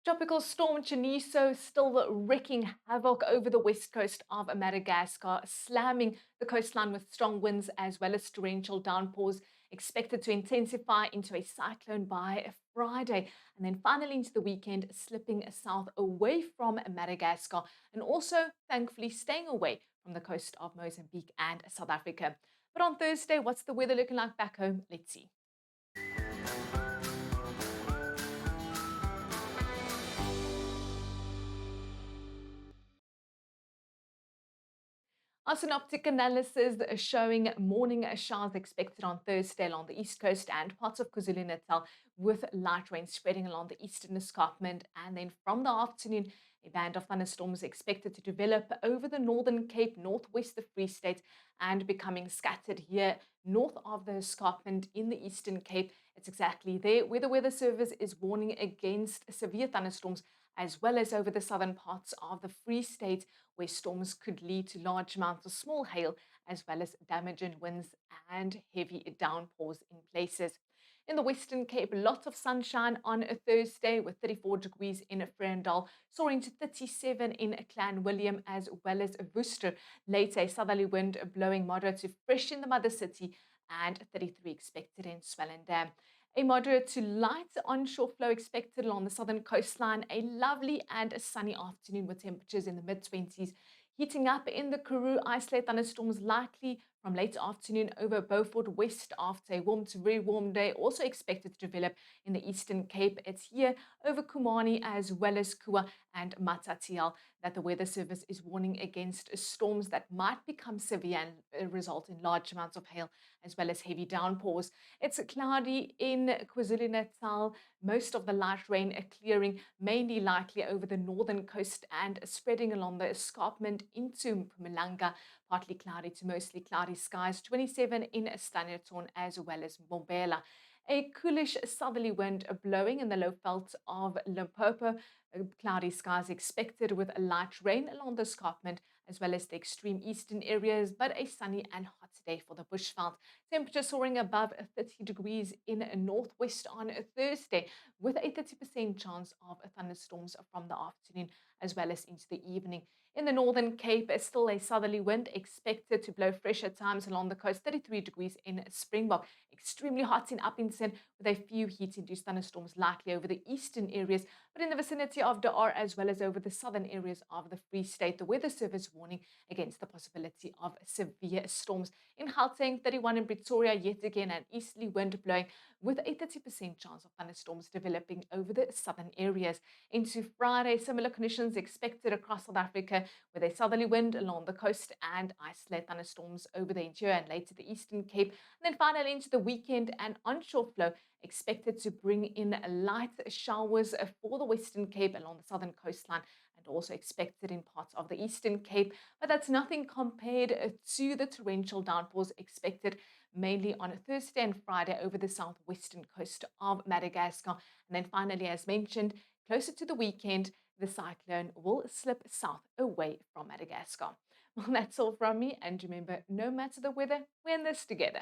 Tropical storm Chiniso still wreaking havoc over the west coast of Madagascar, slamming the coastline with strong winds as well as torrential downpours expected to intensify into a cyclone by Friday. And then finally into the weekend, slipping south away from Madagascar and also thankfully staying away from the coast of Mozambique and South Africa. But on Thursday, what's the weather looking like back home? Let's see. Our synoptic analysis is showing morning showers expected on Thursday along the east coast and parts of KwaZulu-Natal, with light rain spreading along the eastern escarpment. And then from the afternoon, a band of thunderstorms expected to develop over the Northern Cape, northwest of Free State, and becoming scattered here north of the escarpment in the Eastern Cape. It's exactly there where the Weather Service is warning against severe thunderstorms, as well as over the southern parts of the Free State, where storms could lead to large amounts of small hail, as well as damaging winds and heavy downpours in places. In the Western Cape, lots of sunshine on a Thursday with 34 degrees in Frendal, soaring to 37 in Clan William as well as Worcester. Later, a southerly wind blowing moderate to fresh in the mother city and 33 expected in Swellendam. A moderate to light onshore flow expected along the southern coastline. A lovely and a sunny afternoon with temperatures in the mid-20s. Heating up in the Karoo, isolated thunderstorms likely from late afternoon over Beaufort West after a warm to very warm day. Also expected to develop in the Eastern Cape. It's here over Kumani as well as Kua and Matatiel that the Weather Service is warning against storms that might become severe and result in large amounts of hail as well as heavy downpours. It's cloudy in KwaZulu-Natal, most of the light rain clearing, mainly likely over the northern coast and spreading along the escarpment into Mpumalanga, partly cloudy to mostly cloudy skies, 27 in Standerton as well as Mbombela. A coolish southerly wind blowing in the low veld of Limpopo. Cloudy skies expected with light rain along the escarpment as well as the extreme eastern areas, but a sunny and hot day for the bushveld. Temperature soaring above 30 degrees in northwest on Thursday, with a 30% chance of thunderstorms from the afternoon as well as into the evening. In the Northern Cape, still a southerly wind expected to blow fresh at times along the coast, 33 degrees in Springbok. Extremely hot in Upington, with a few heat-induced thunderstorms likely over the eastern areas, but in the vicinity of Dar as well as over the southern areas of the Free State. The Weather Service warning against the possibility of severe storms. In Gauteng, 31 in Pretoria, yet again an easterly wind blowing with a 30% chance of thunderstorms developing over the southern areas. Into Friday, similar conditions expected across South Africa, with a southerly wind along the coast and isolated thunderstorms over the interior and later the Eastern Cape. And then finally into the weekend, an onshore flow expected to bring in light showers for the Western Cape along the southern coastline and also expected in parts of the Eastern Cape. But that's nothing compared to the torrential downpours expected mainly on Thursday and Friday over the southwestern coast of Madagascar. And then finally, as mentioned, closer to the weekend, the cyclone will slip south away from Madagascar. Well, that's all from me. And remember, no matter the weather, we're in this together.